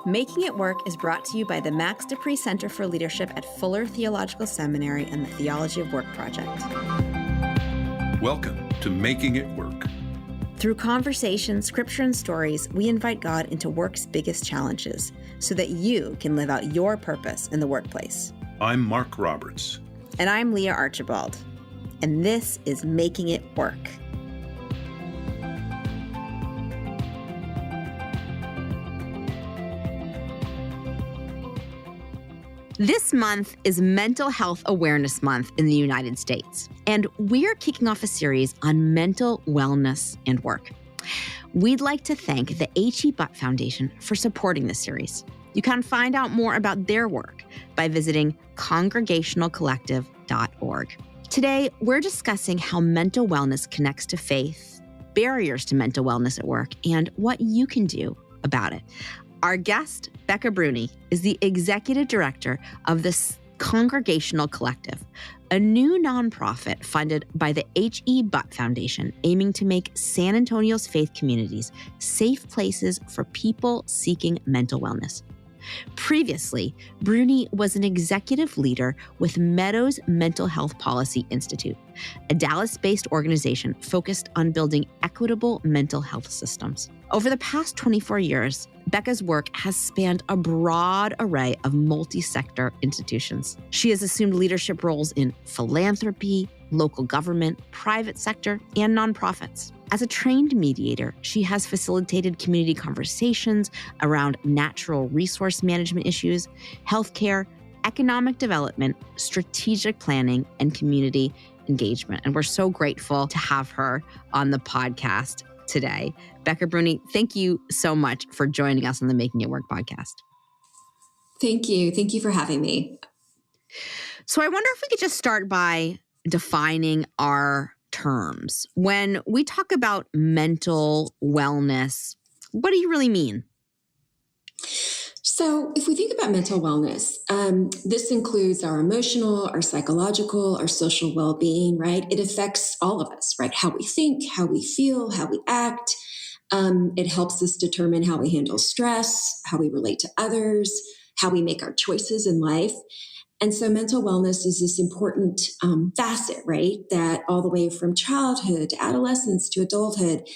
Making It Work is brought to you by the Max Dupree Center for Leadership at Fuller Theological Seminary and the Theology of Work Project. Welcome to Making It Work. Through conversation, scripture, and stories, we invite God into work's biggest challenges so that you can live out your purpose in the workplace. I'm Mark Roberts. And I'm Leah Archibald. And this is Making It Work. This month is Mental Health Awareness Month in the United States, and we're kicking off a series on mental wellness and work. We'd like to thank the H.E. Butt Foundation for supporting this series. You can find out more about their work by visiting congregationalcollective.org. Today, we're discussing how mental wellness connects to faith, barriers to mental wellness at work, and what you can do about it. Our guest, Becca Brune, is the executive director of the Congregational Collective, a new nonprofit funded by the H.E. Butt Foundation, aiming to make San Antonio's faith communities safe places for people seeking mental wellness. Previously, Brune was an executive leader with Meadows Mental Health Policy Institute, a Dallas-based organization focused on building equitable mental health systems. Over the past 24 years, Becca's work has spanned a broad array of multi-sector institutions. She has assumed leadership roles in philanthropy, local government, private sector, and nonprofits. As a trained mediator, she has facilitated community conversations around natural resource management issues, healthcare, economic development, strategic planning, and community engagement. And we're so grateful to have her on the podcast today. Becca Brune, thank you so much for joining us on the Making It Work podcast. Thank you. Thank you for having me. So I wonder if we could just start by defining our terms. When we talk about mental wellness, what do you really mean? So if we think about mental wellness, this includes our emotional, our psychological, our social well-being, right? It affects all of us, right? How we think, how we feel, how we act. It helps us determine how we handle stress, how we relate to others, how we make our choices in life. And so mental wellness is this important facet, right? That all the way from childhood to adolescence to adulthood,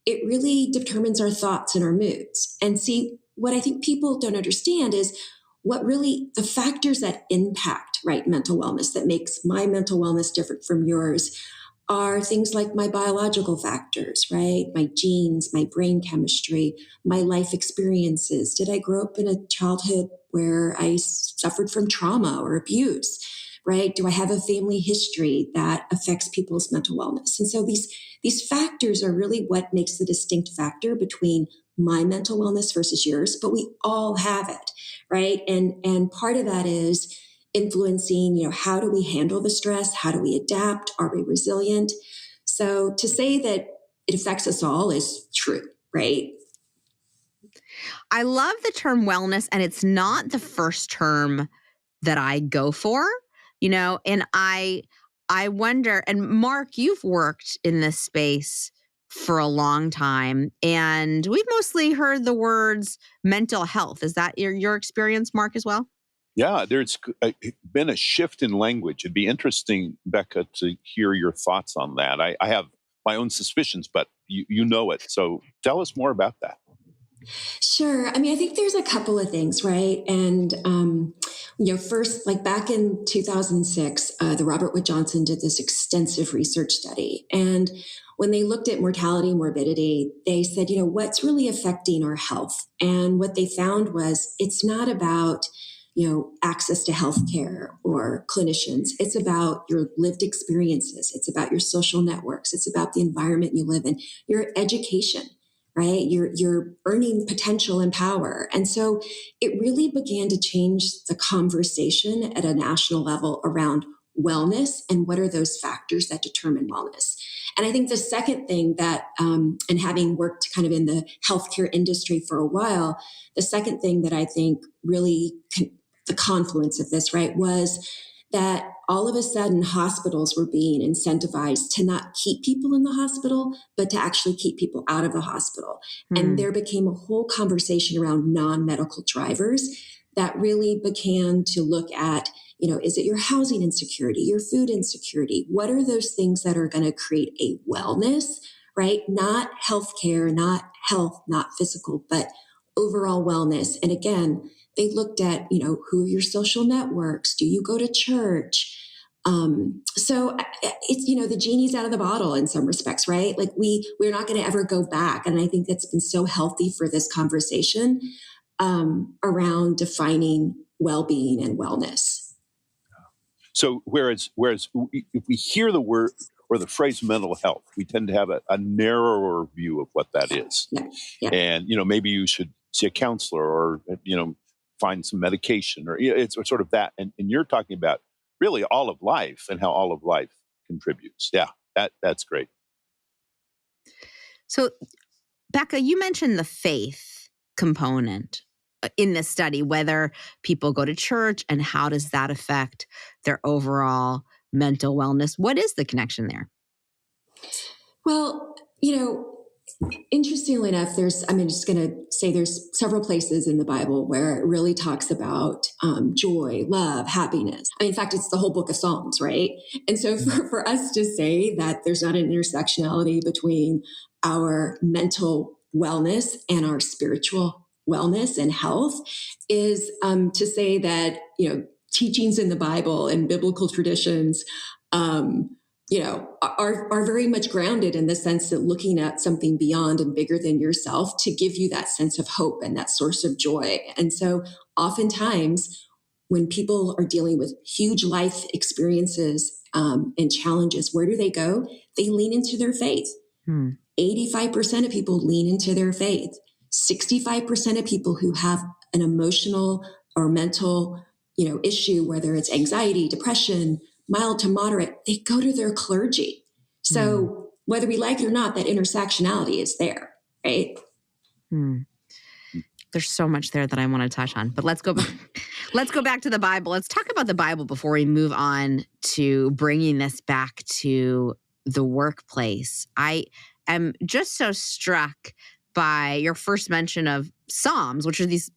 it really determines our thoughts and our moods. And see, what I think people don't understand is what really the factors that impact, right, mental wellness, that makes my mental wellness different from yours, are things like my biological factors, right? My genes, my brain chemistry, my life experiences. Did I grow up in a childhood where I suffered from trauma or abuse, right? Do I have a family history that affects people's mental wellness? And so these factors are really what makes the distinct factor between my mental wellness versus yours, but we all have it, right? And part of that is influencing, how do we handle the stress? How do we adapt? Are we resilient? So to say that it affects us all is true, right? I love the term wellness, and it's not the first term that I go for, and I wonder, and Mark, you've worked in this space for a long time, and we've mostly heard the words mental health. Is that your experience, Mark, as well? Yeah, there's been a shift in language. It'd be interesting, Becca, to hear your thoughts on that. I have my own suspicions, but you know it. So tell us more about that. Sure. I think there's a couple of things, right? And, first, like back in 2006, the Robert Wood Johnson did this extensive research study. And when they looked at mortality and morbidity, they said, what's really affecting our health? And what they found was it's not about access to healthcare or clinicians. It's about your lived experiences. It's about your social networks. It's about the environment you live in, your education, right? Your earning potential and power. And so it really began to change the conversation at a national level around wellness and what are those factors that determine wellness. And I think the second thing that, and having worked kind of in the healthcare industry for a while, the second thing that I think really the confluence of this, right, was that all of a sudden hospitals were being incentivized to not keep people in the hospital, but to actually keep people out of the hospital. And there became a whole conversation around non-medical drivers that really began to look at, is it your housing insecurity, your food insecurity? What are those things that are going to create a wellness, right? Not healthcare, not health, not physical, but overall wellness. And again, they looked at, who are your social networks? Do you go to church? So it's, the genie's out of the bottle in some respects, right? Like we're not going to ever go back. And I think that's been so healthy for this conversation around defining well-being and wellness. So whereas if we hear the word or the phrase mental health, we tend to have a narrower view of what that is. Yeah. And, maybe you should see a counselor or, find some medication or it's sort of that. And you're talking about really all of life and how all of life contributes. Yeah, that's great. So, Becca, you mentioned the faith component in this study, whether people go to church and how does that affect their overall mental wellness? What is the connection there? Well, interestingly enough, I'm just going to say there's several places in the Bible where it really talks about joy, love, happiness. In fact, it's the whole book of Psalms, right? And so for us to say that there's not an intersectionality between our mental wellness and our spiritual wellness and health is to say that, teachings in the Bible and biblical traditions are very much grounded in the sense that looking at something beyond and bigger than yourself to give you that sense of hope and that source of joy. And so oftentimes when people are dealing with huge life experiences and challenges, where do they go? They lean into their faith. 85% of people lean into their faith. 65% of people who have an emotional or mental, issue, whether it's anxiety, depression, mild to moderate, they go to their clergy. So whether we like it or not, that intersectionality is there, right? There's so much there that I want to touch on, but let's go back. Let's go back to the Bible. Let's talk about the Bible before we move on to bringing this back to the workplace. I am just so struck by your first mention of Psalms, which are this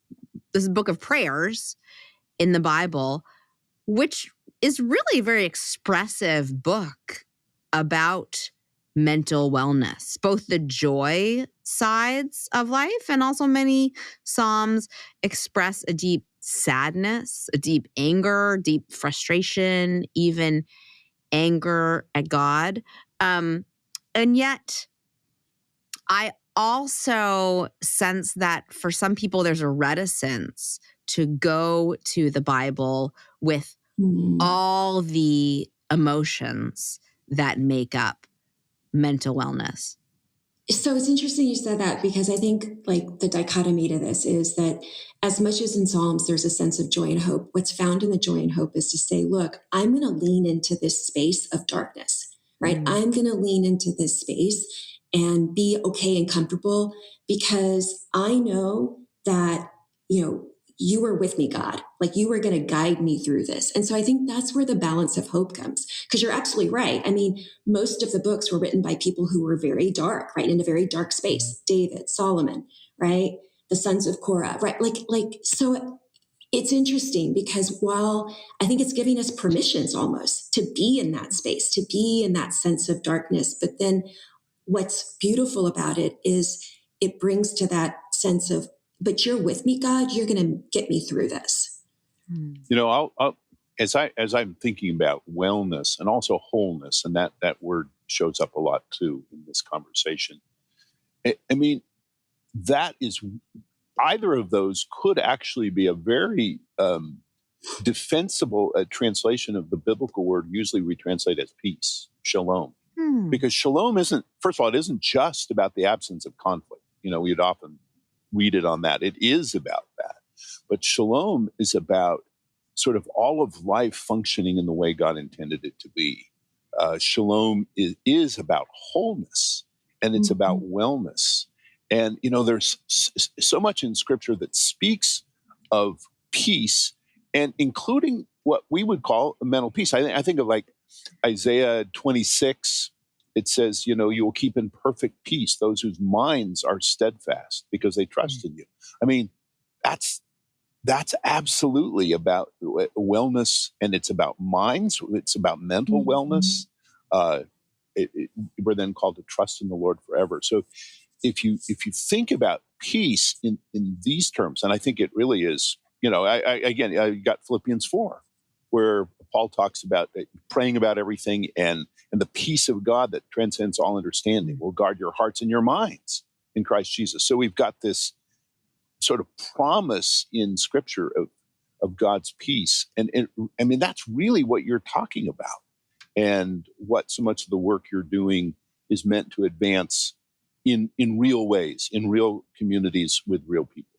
book of prayers in the Bible, which is really a very expressive book about mental wellness, both the joy sides of life and also many Psalms express a deep sadness, a deep anger, deep frustration, even anger at God. And yet I also sense that for some people, there's a reticence to go to the Bible with all the emotions that make up mental wellness. So it's interesting you said that because I think like the dichotomy to this is that as much as in Psalms, there's a sense of joy and hope. What's found in the joy and hope is to say, look, I'm going to lean into this space of darkness, right? I'm going to lean into this space and be okay and comfortable because I know that, you were with me, God. Like you were going to guide me through this. And so I think that's where the balance of hope comes. Because you're absolutely right. I mean, most of the books were written by people who were very dark, right? In a very dark space. David, Solomon, right? The sons of Korah, right? So it's interesting because while I think it's giving us permissions almost to be in that space, to be in that sense of darkness, but then what's beautiful about it is it brings to that sense of, but you're with me, God, you're going to get me through this. I'll as I'm thinking about wellness and also wholeness, and that word shows up a lot too in this conversation. I mean, that is either of those could actually be a very defensible translation of the biblical word. Usually we translate as peace, shalom, because shalom isn't, first of all, it isn't just about the absence of conflict. We'd often read it on that. It is about that. But shalom is about sort of all of life functioning in the way God intended it to be. Shalom is about wholeness, and it's about wellness. And, there's so much in Scripture that speaks of peace, and including what we would call a mental peace. I think of like Isaiah 26. It says, you will keep in perfect peace those whose minds are steadfast because they trust in you. I mean, that's absolutely about wellness, and it's about minds. It's about mental wellness. We're then called to trust in the Lord forever. So if you think about peace in these terms, and I think it really is, I got Philippians 4, where Paul talks about praying about everything, and the peace of God that transcends all understanding will guard your hearts and your minds in Christ Jesus. So we've got this sort of promise in Scripture of God's peace. And I mean, that's really what you're talking about, and what so much of the work you're doing is meant to advance in real ways, in real communities with real people.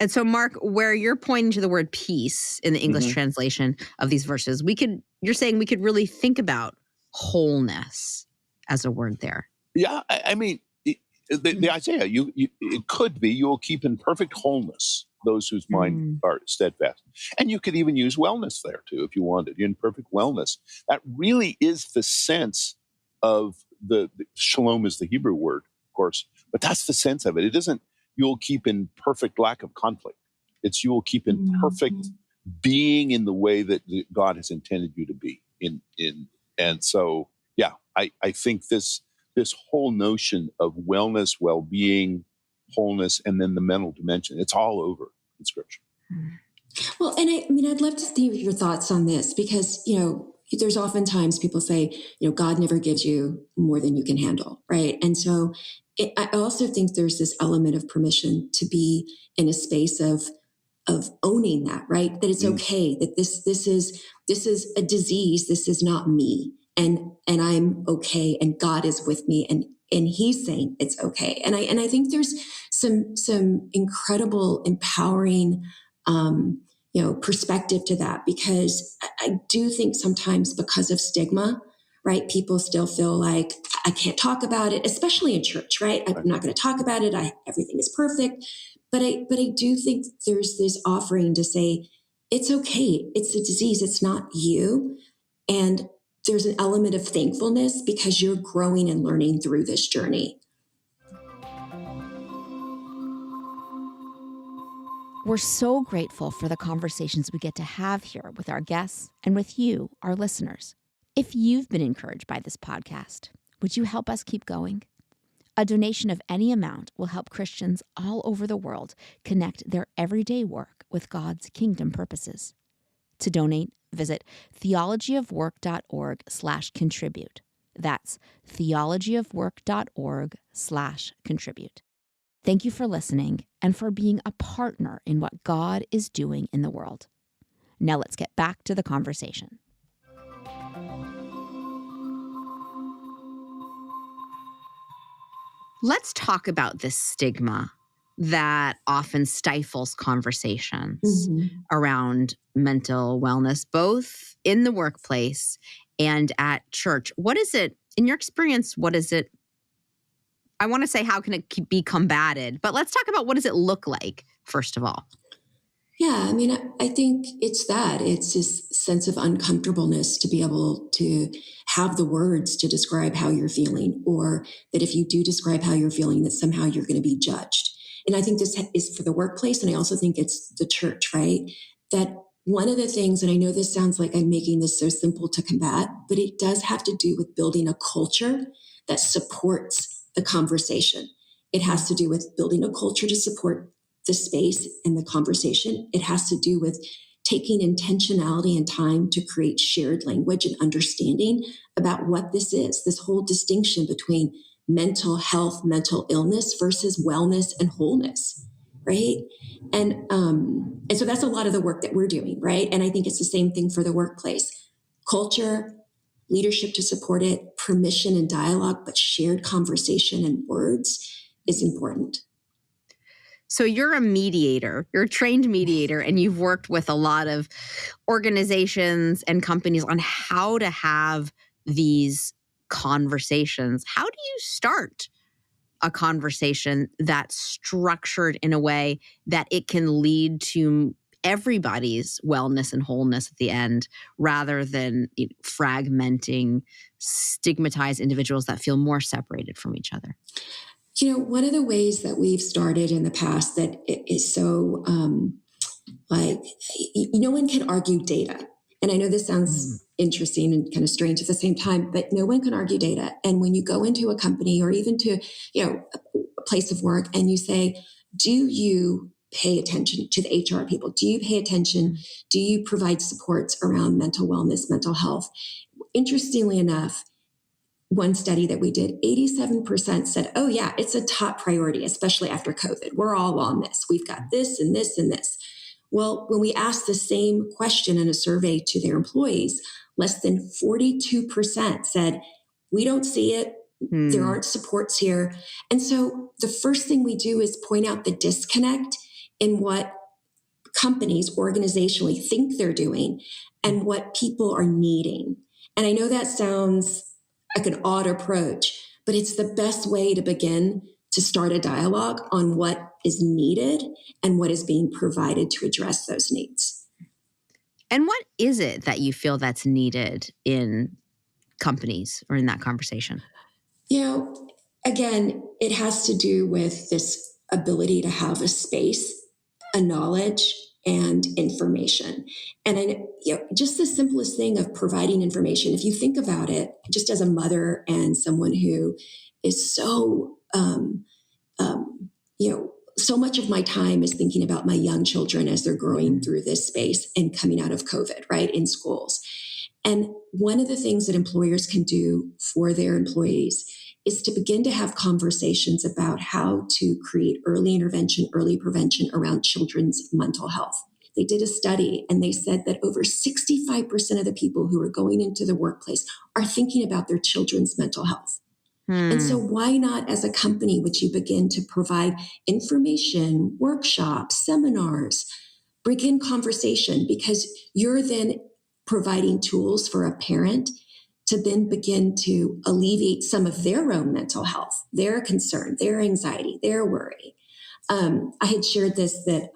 And so, Mark, where you're pointing to the word peace in the English translation of these verses, you're saying we could really think about wholeness as a word there. Yeah, I mean, the Isaiah, it could be, you will keep in perfect wholeness those whose mind are steadfast. And you could even use wellness there too, if you wanted, in perfect wellness. That really is the sense of the shalom is the Hebrew word, of course, but that's the sense of it. It isn't you'll keep in perfect lack of conflict. It's you will keep in perfect being in the way that God has intended you to be in. And so, yeah, I think this whole notion of wellness, well-being, wholeness, and then the mental dimension, it's all over in Scripture. Well, and I'd love to see your thoughts on this, because, there's oftentimes people say, God never gives you more than you can handle, right? And so I also think there's this element of permission to be in a space of owning that, right? That it's okay, that this is a disease, this is not me. And I'm okay, and God is with me, and He's saying it's okay. And I think there's some incredible, empowering, perspective to that, because I do think sometimes because of stigma, right, people still feel like I can't talk about it, especially in church, right? I'm not going to talk about it. Everything is perfect, but I do think there's this offering to say it's okay. It's a disease. It's not you, and there's an element of thankfulness because you're growing and learning through this journey. We're so grateful for the conversations we get to have here with our guests and with you, our listeners. If you've been encouraged by this podcast, would you help us keep going? A donation of any amount will help Christians all over the world connect their everyday work with God's kingdom purposes. To donate, visit theologyofwork.org/contribute. That's theologyofwork.org/contribute. Thank you for listening and for being a partner in what God is doing in the world. Now let's get back to the conversation. Let's talk about this stigma that often stifles conversations around mental wellness, both in the workplace and at church. What is it, in your experience, what is it? I want to say, how can it be combated? But let's talk about, what does it look like, first of all? Yeah, I think it's that. It's this sense of uncomfortableness to be able to have the words to describe how you're feeling, or that if you do describe how you're feeling, that somehow you're going to be judged. And I think this is for the workplace, and I also think it's the church, right? That one of the things, and I know this sounds like I'm making this so simple to combat, but it does have to do with building a culture that supports the conversation. It has to do with building a culture to support the space and the conversation. It has to do with taking intentionality and time to create shared language and understanding about what this is, this whole distinction between mental health, mental illness versus wellness and wholeness, right? And so that's a lot of the work that we're doing, right? And I think it's the same thing for the workplace. Culture, leadership to support it, permission and dialogue, but shared conversation and words is important. So you're a mediator, you're a trained mediator, and you've worked with a lot of organizations and companies on how to have these conversations. How do you start a conversation that's structured in a way that it can lead to everybody's wellness and wholeness at the end, rather than fragmenting, stigmatized individuals that feel more separated from each other? One of the ways that we've started in the past that is so no one can argue data. And I know this sounds interesting and kind of strange at the same time, but no one can argue data. And when you go into a company or even to, a place of work and you say, do you pay attention to the HR people? Do you pay attention? Do you provide supports around mental wellness, mental health? Interestingly enough, one study that we did, 87% said, oh yeah, it's a top priority, especially after COVID. We're all on this. We've got this and this and this. Well, when we asked the same question in a survey to their employees, less than 42% said, we don't see it. There aren't supports here. And so the first thing we do is point out the disconnect in what companies organizationally think they're doing and what people are needing. And I know that sounds like an odd approach, but it's the best way to begin to start a dialogue on what is needed and what is being provided to address those needs. And what is it that you feel that's needed in companies or in that conversation? Again, it has to do with this ability to have a space, a knowledge, and information. And just the simplest thing of providing information, if you think about it, just as a mother and someone who is so, so much of my time is thinking about my young children as they're growing through this space and coming out of COVID, right, in schools. And one of the things that employers can do for their employees is to begin to have conversations about how to create early intervention, early prevention around children's mental health. They did a study and they said that over 65% of the people who are going into the workplace are thinking about their children's mental health. And so why not, as a company, would you begin to provide information, workshops, seminars, bring in conversation, because you're then providing tools for a parent to then begin to alleviate some of their own mental health, their concern, their anxiety, their worry. I had shared this that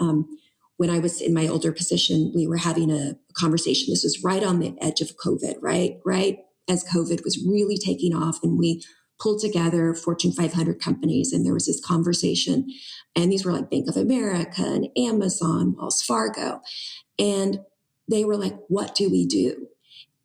when I was in my older position, we were having a conversation. This was right on the edge of COVID, right as COVID was really taking off, and we pulled together Fortune 500 companies, and there was this conversation, and these were like Bank of America and Amazon, Wells Fargo, and they were like, what do we do?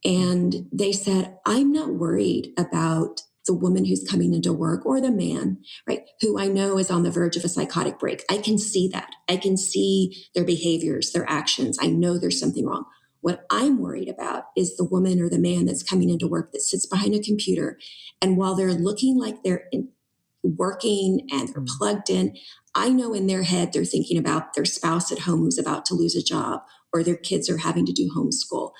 And they said, I'm not worried about the woman who's coming into work or the man, right, who I know is on the verge of a psychotic break. I can see that. I can see their behaviors, their actions. I know there's something wrong. What I'm worried about is the woman or the man that's coming into work that sits behind a computer. And while they're looking like they're working and they're plugged in, I know in their head they're thinking about their spouse at home who's about to lose a job, or their kids are having to do homeschool.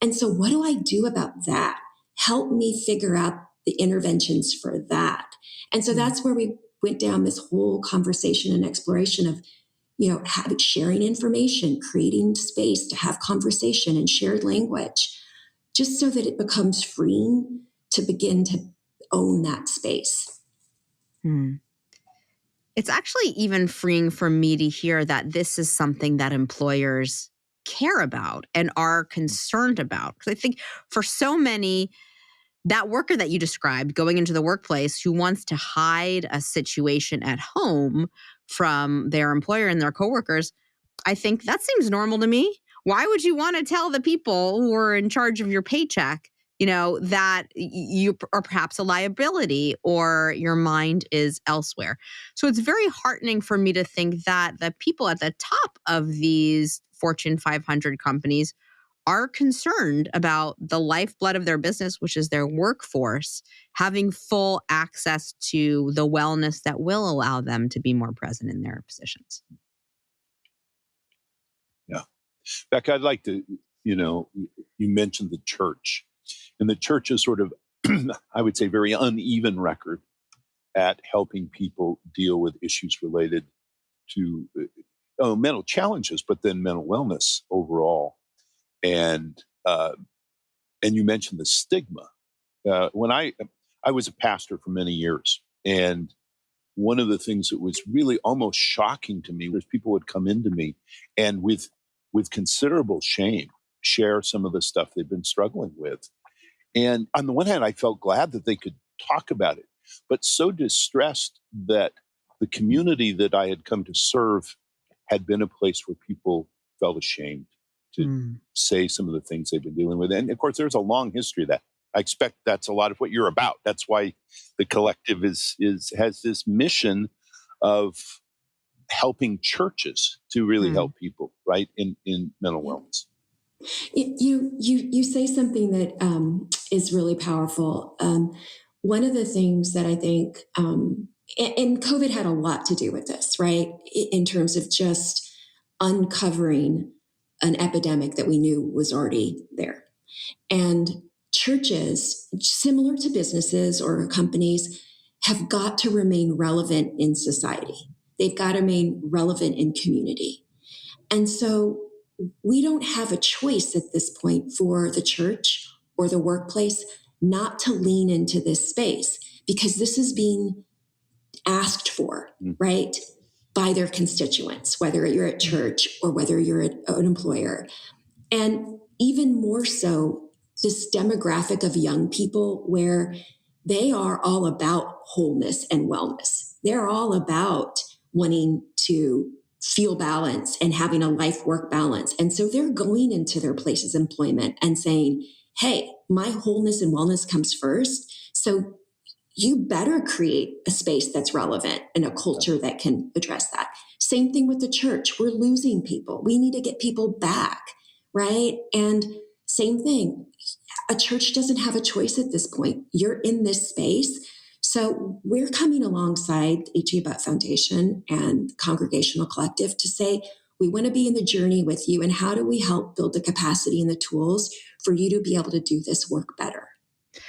And so what do I do about that? Help me figure out the interventions for that. And so that's where we went down this whole conversation and exploration of, sharing information, creating space to have conversation and shared language, just so that it becomes freeing to begin to own that space. It's actually even freeing for me to hear that this is something that employers care about and are concerned about. Because I think for so many, that worker that you described going into the workplace who wants to hide a situation at home from their employer and their coworkers, I think that seems normal to me. Why would you want to tell the people who are in charge of your paycheck, that you are perhaps a liability or your mind is elsewhere? So it's very heartening for me to think that the people at the top of these Fortune 500 companies are concerned about the lifeblood of their business, which is their workforce, having full access to the wellness that will allow them to be more present in their positions. Yeah. Becca, I'd like to, you mentioned the church. And the church is sort of, I would say, very uneven record at helping people deal with issues related to mental challenges, but then mental wellness overall. And you mentioned the stigma. When I was a pastor for many years, and one of the things that was really almost shocking to me was people would come into me and with with considerable shame, share some of the stuff they've been struggling with. And on the one hand, I felt glad that they could talk about it, but so distressed that the community that I had come to serve had been a place where people felt ashamed to say some of the things they've been dealing with. And of course, there's a long history of that. I expect that's a lot of what you're about. That's why the collective has this mission of helping churches to really help people, right, in mental wellness. You say something that is really powerful. One of the things that I think, and COVID had a lot to do with this, right, in terms of just uncovering an epidemic that we knew was already there. And churches, similar to businesses or companies, have got to remain relevant in society. They've got to remain relevant in community. And so we don't have a choice at this point for the church or the workplace not to lean into this space, because this is being asked for, right, by their constituents, whether you're at church or whether you're an employer. And even more so, this demographic of young people where they are all about wholeness and wellness. They're all about wanting to feel balance and having a life-work balance. And so they're going into their places of employment and saying, hey, my wholeness and wellness comes first. So you better create a space that's relevant and a culture that can address that. Same thing with the church. We're losing people. We need to get people back, right? And same thing. A church doesn't have a choice at this point. You're in this space. So we're coming alongside H.E. Butt Foundation and Congregational Collective to say, we want to be in the journey with you. And how do we help build the capacity and the tools for you to be able to do this work better?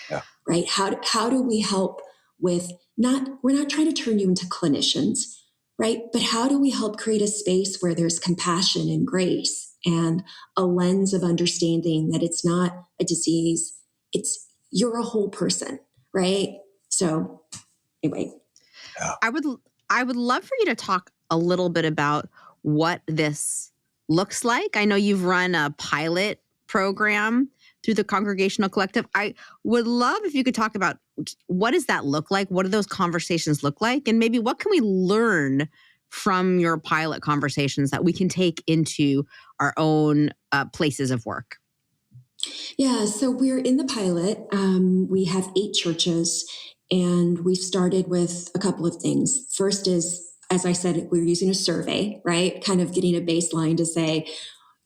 Yeah. Right? How do we help with we're not trying to turn you into clinicians, right? But how do we help create a space where there's compassion and grace and a lens of understanding that it's not a disease, you're a whole person, right? So anyway. Yeah. I would love for you to talk a little bit about what this looks like. I know you've run a pilot program through the Congregational Collective. I would love if you could talk about what does that look like? What do those conversations look like? And maybe what can we learn from your pilot conversations that we can take into our own places of work? Yeah, so we're in the pilot. We have 8 churches, and we started with a couple of things. First is, as I said, we're using a survey, right? Kind of getting a baseline to say,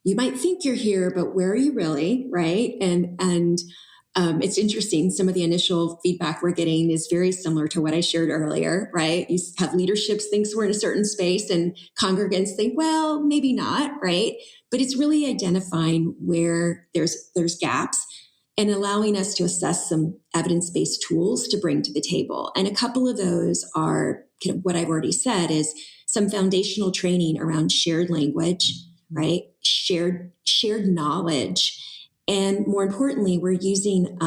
you might think you're here, but where are you really, right? And it's interesting. Some of the initial feedback we're getting is very similar to what I shared earlier, right? You have leaderships thinks we're in a certain space, and congregants think, well, maybe not, right? But it's really identifying where there's gaps and allowing us to assess some evidence-based tools to bring to the table. And a couple of those are kind of what I've already said is some foundational training around shared language, right? Shared knowledge. And more importantly, we're using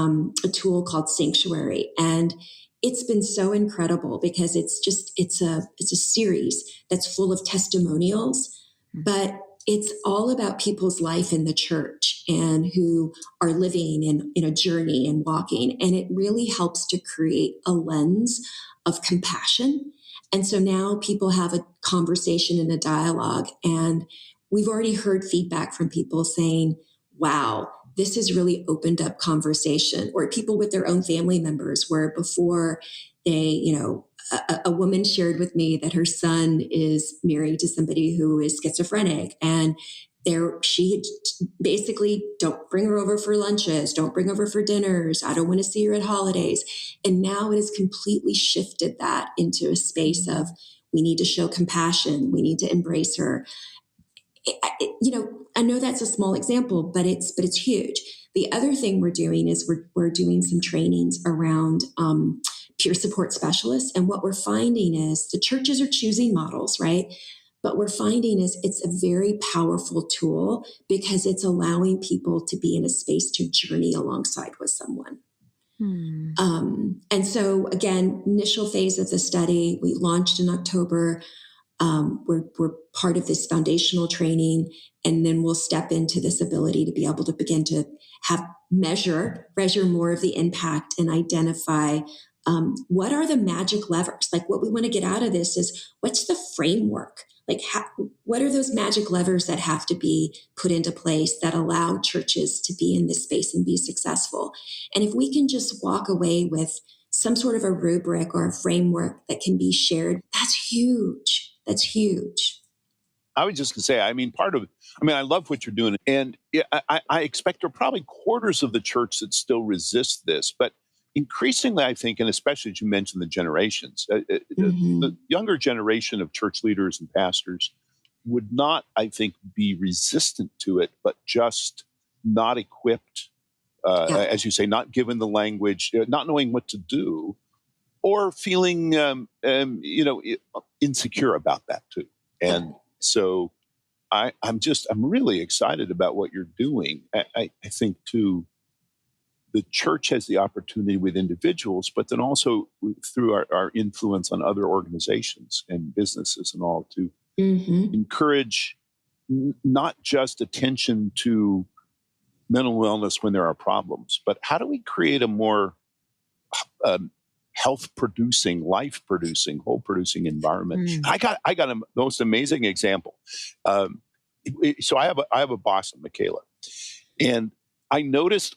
a tool called Sanctuary. And it's been so incredible because it's a series that's full of testimonials, but it's all about people's life in the church and who are living in a journey and walking. And it really helps to create a lens of compassion. And so now people have a conversation and a dialogue. And we've already heard feedback from people saying, wow, this has really opened up conversation, or people with their own family members where before they, a woman shared with me that her son is married to somebody who is schizophrenic, and she basically, don't bring her over for lunches, don't bring over for dinners, I don't want to see her at holidays. And now it has completely shifted that into a space of, we need to show compassion, we need to embrace her. I know that's a small example, but it's huge. The other thing we're doing is we're doing some trainings around peer support specialists. And what we're finding is the churches are choosing models, right? But we're finding is it's a very powerful tool because it's allowing people to be in a space to journey alongside with someone. And so again, initial phase of the study, we launched in October. We're part of this foundational training, and then we'll step into this ability to be able to begin to measure more of the impact and identify what are the magic levers. Like, what we want to get out of this is, what's the framework? Like, what are those magic levers that have to be put into place that allow churches to be in this space and be successful? And if we can just walk away with some sort of a rubric or a framework that can be shared, that's huge. That's huge. I was just going to say, I love what you're doing. And I expect there are probably quarters of the church that still resist this. But increasingly, I think, and especially as you mentioned the generations, the younger generation of church leaders and pastors would not, I think, be resistant to it, but just not equipped, as you say, not given the language, not knowing what to do, or feeling, insecure about that too. And so I'm really excited about what you're doing. I think too, the church has the opportunity with individuals, but then also through our influence on other organizations and businesses and all, to encourage not just attention to mental wellness when there are problems, but how do we create a more health-producing, life-producing, whole-producing environment? I got a most amazing example. So I have a boss, Michaela, and I noticed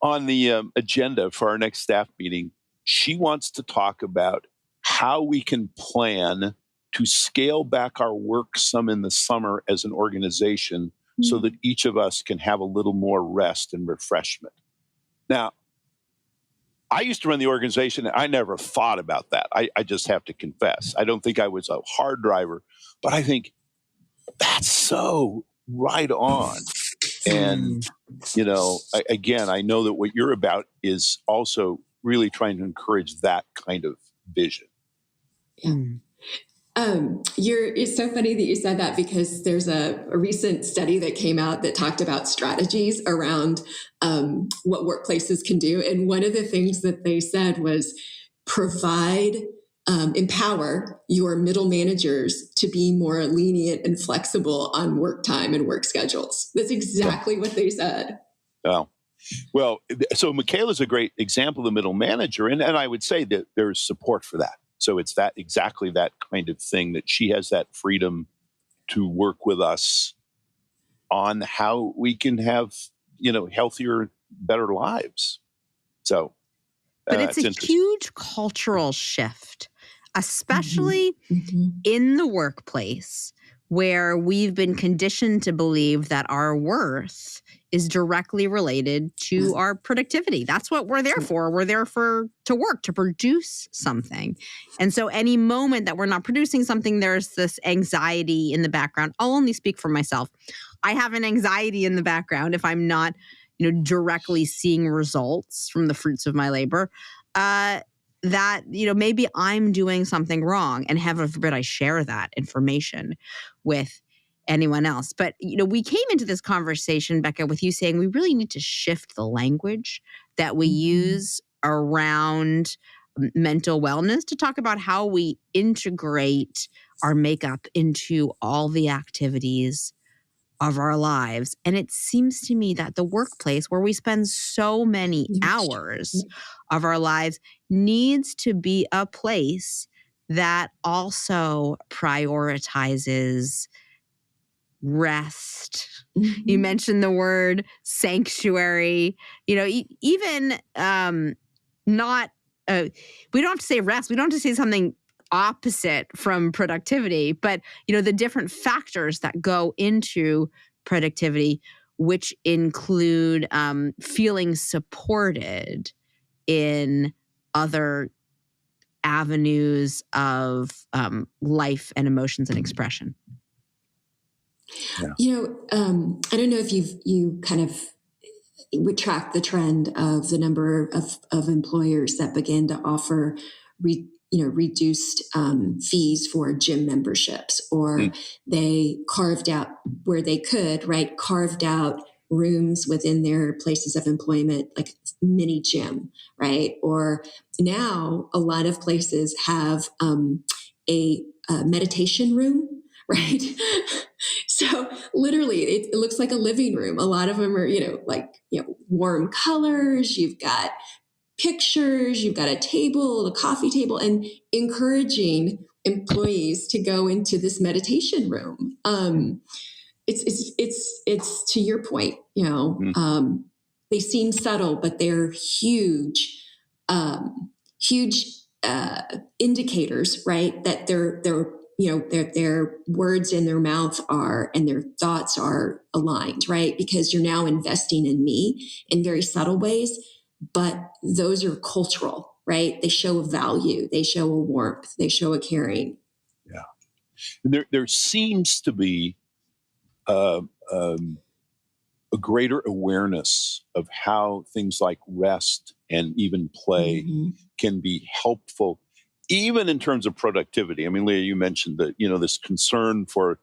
on the agenda for our next staff meeting, she wants to talk about how we can plan to scale back our work some in the summer as an organization, so that each of us can have a little more rest and refreshment. Now, I used to run the organization. I never thought about that. I just have to confess. I don't think I was a hard driver, but I think that's so right on. And, I know that what you're about is also really trying to encourage that kind of vision. Yeah. It's so funny that you said that, because there's a recent study that came out that talked about strategies around what workplaces can do. And one of the things that they said was empower your middle managers to be more lenient and flexible on work time and work schedules. That's exactly what they said. Oh. Well, so Michaela's a great example of the middle manager. And I would say that there's support for that. So it's exactly that kind of thing, that she has that freedom to work with us on how we can have, healthier, better lives. So, but it's a huge cultural shift, especially in the workplace, where we've been conditioned to believe that our worth is directly related to our productivity. That's what we're there for. We're there to work, to produce something. And so any moment that we're not producing something, there's this anxiety in the background. I'll only speak for myself. I have an anxiety in the background if I'm not, directly seeing results from the fruits of my labor, that, maybe I'm doing something wrong, and heaven forbid I share that information with anyone else. But, we came into this conversation, Becca, with you saying we really need to shift the language that we use around mental wellness to talk about how we integrate our makeup into all the activities of our lives. And it seems to me that the workplace, where we spend so many hours of our lives, needs to be a place that also prioritizes rest. You mentioned the word sanctuary. Even not. We don't have to say rest. We don't have to say something opposite from productivity, but the different factors that go into productivity, which include feeling supported in other avenues of life and emotions and expression. Yeah. I don't know if you kind of would track the trend of the number of employers that begin to offer reduced fees for gym memberships, or they carved out where they could, carved out rooms within their places of employment, like mini gym, right? Or now a lot of places have a meditation room, right? So literally it looks like a living room. A lot of them are, warm colors. You've got pictures, you've got a table, a coffee table, and encouraging employees to go into this meditation room. It's to your point, they seem subtle, but they're huge, huge indicators, right? That their words in their mouth are, and their thoughts are aligned, right? Because you're now investing in me in very subtle ways, but those are cultural, right? They show a value, they show a warmth, they show a caring. Yeah. There seems to be a greater awareness of how things like rest and even play can be helpful, even in terms of productivity. I mean, Leah, you mentioned that, this concern for,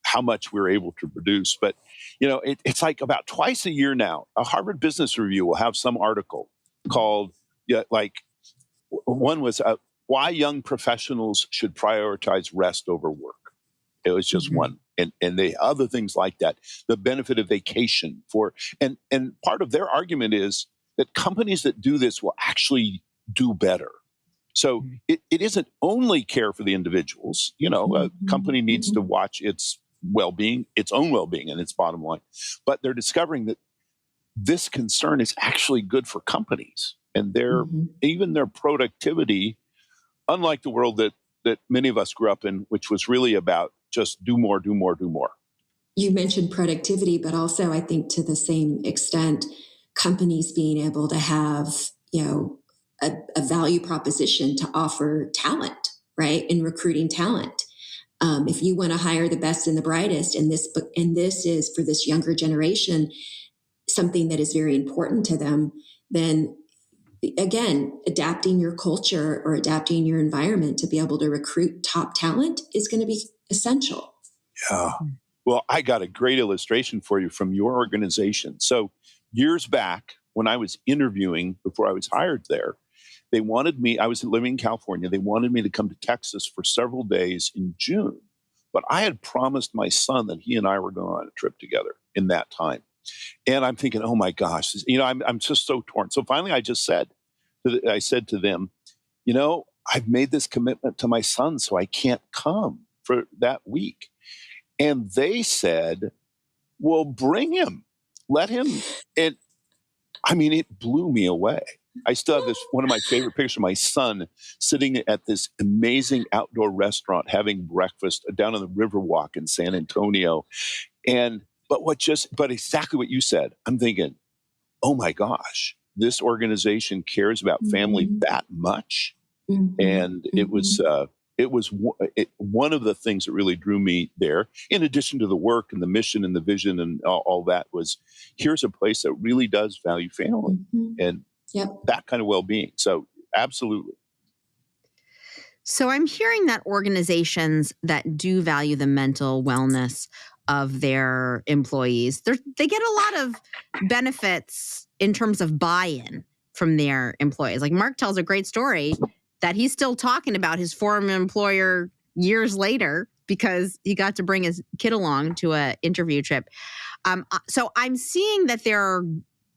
how much we're able to produce. But, it's like about twice a year now, a Harvard Business Review will have some article called, one was why young professionals should prioritize rest over work. It was just one. And they other things like that, the benefit of vacation and part of their argument is that companies that do this will actually do better. So it isn't only care for the individuals. A company needs to watch its well-being, its own well-being and its bottom line. But they're discovering that this concern is actually good for companies and even their productivity, unlike the world that many of us grew up in, which was really about just do more, do more, do more. You mentioned productivity, but also I think to the same extent, companies being able to have, a value proposition to offer talent, right? In recruiting talent. If you want to hire the best and the brightest, and this is for this younger generation, something that is very important to them, then again, adapting your culture or adapting your environment to be able to recruit top talent is going to be essential. Yeah. Well, I got a great illustration for you from your organization. So years back, when I was interviewing before I was hired there, they wanted me, I was living in California, they wanted me to come to Texas for several days in June. But I had promised my son that he and I were going on a trip together in that time. And I'm thinking, oh my gosh, I'm just so torn. So finally I said to them, I've made this commitment to my son, so I can't come for that week. And they said, well, bring him, let him. And it blew me away. I still have one of my favorite pictures of my son sitting at this amazing outdoor restaurant having breakfast down on the Riverwalk in San Antonio. But exactly what you said, I'm thinking, oh my gosh, this organization cares about family that much. And it was one of the things that really drew me there, in addition to the work and the mission and the vision and all that, was here's a place that really does value family and that kind of well-being. So absolutely. So I'm hearing that organizations that do value the mental wellness of their employees, they get a lot of benefits in terms of buy-in from their employees. Like Mark tells a great story that he's still talking about his former employer years later because he got to bring his kid along to an interview trip. So I'm seeing that there are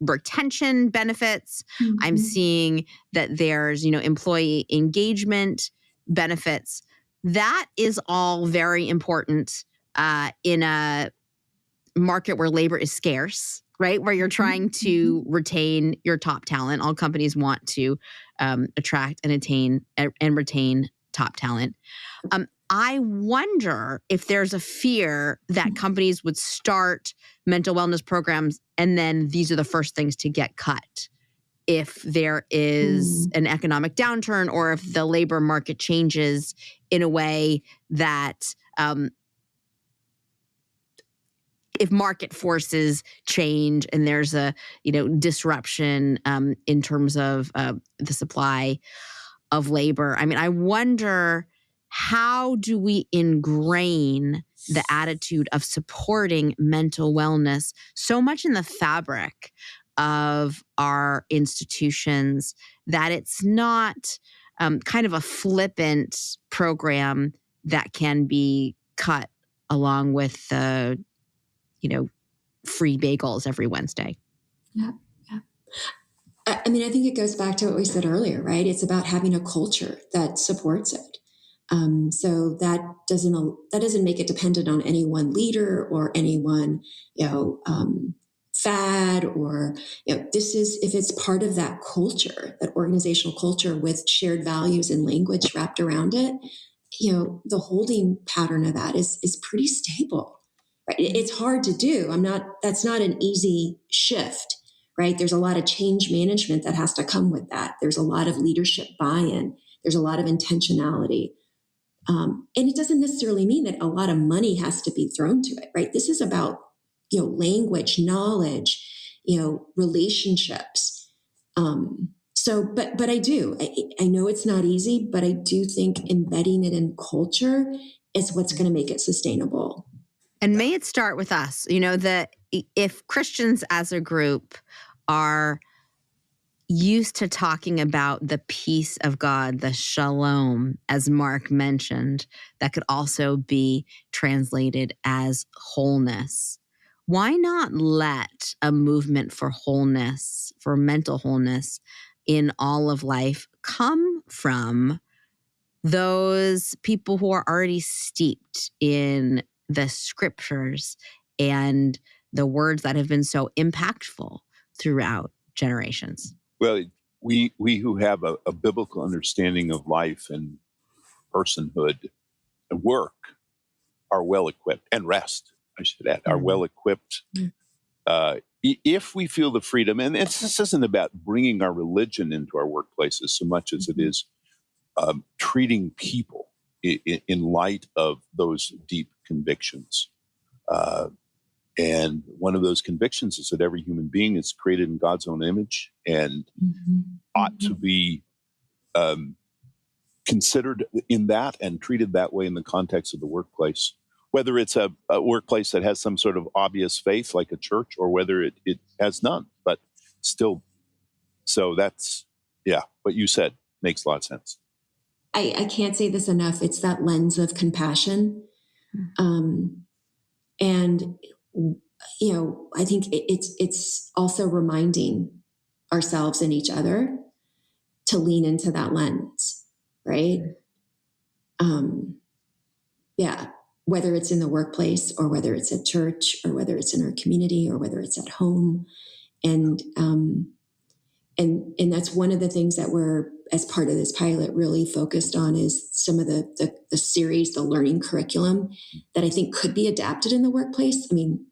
retention benefits. I'm seeing that there's, employee engagement benefits. That is all very important in a market where labor is scarce, right? Where you're trying to retain your top talent. All companies want to attract and retain top talent. I wonder if there's a fear that companies would start mental wellness programs and then these are the first things to get cut if there is an economic downturn or if the labor market changes in a way that if market forces change and there's a disruption in terms of the supply of labor. I wonder, how do we ingrain the attitude of supporting mental wellness so much in the fabric of our institutions that it's not kind of a flippant program that can be cut along with the, free bagels every Wednesday. Yeah. I mean, I think it goes back to what we said earlier, right? It's about having a culture that supports it. So that doesn't make it dependent on any one leader or any one, fad, or, this is, if it's part of that culture, that organizational culture with shared values and language wrapped around it, the holding pattern of that is pretty stable, right? It's hard to do. That's not an easy shift, right? There's a lot of change management that has to come with that. There's a lot of leadership buy-in. There's a lot of intentionality. And it doesn't necessarily mean that a lot of money has to be thrown to it, right? This is about, language, knowledge, relationships. But I know it's not easy, but I do think embedding it in culture is what's going to make it sustainable. And may it start with us, that if Christians as a group are used to talking about the peace of God, the shalom, as Mark mentioned, that could also be translated as wholeness. Why not let a movement for wholeness, for mental wholeness in all of life come from those people who are already steeped in the scriptures and the words that have been so impactful throughout generations? Well, we who have a biblical understanding of life and personhood and work are well equipped, and rest, I should add, are well equipped. If we feel the freedom, and this isn't about bringing our religion into our workplaces so much as it is treating people in light of those deep convictions. And one of those convictions is that every human being is created in God's own image and ought to be considered in that and treated that way in the context of the workplace, whether it's a workplace that has some sort of obvious faith like a church or whether it has none, but still. So that's, what you said makes a lot of sense. I can't say this enough. It's that lens of compassion. And I think it's also reminding ourselves and each other to lean into that lens, right? Whether it's in the workplace or whether it's at church or whether it's in our community or whether it's at home. And that's one of the things that we're, as part of this pilot, really focused on is some of the series, the learning curriculum that I think could be adapted in the workplace. I mean,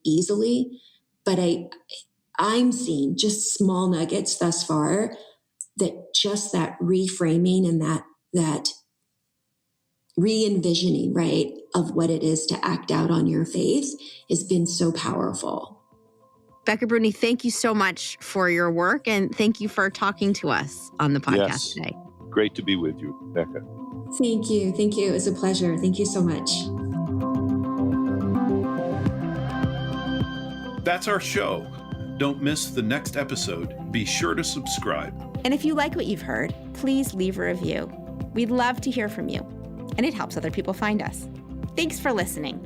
easily, but I'm seeing just small nuggets thus far that just that reframing and that re-envisioning, right, of what it is to act out on your faith has been so powerful. Becca Brune, thank you so much for your work, and thank you for talking to us on the podcast today. Great to be with you, Becca. Thank you. It was a pleasure. Thank you so much. That's our show. Don't miss the next episode. Be sure to subscribe. And if you like what you've heard, please leave a review. We'd love to hear from you, and it helps other people find us. Thanks for listening.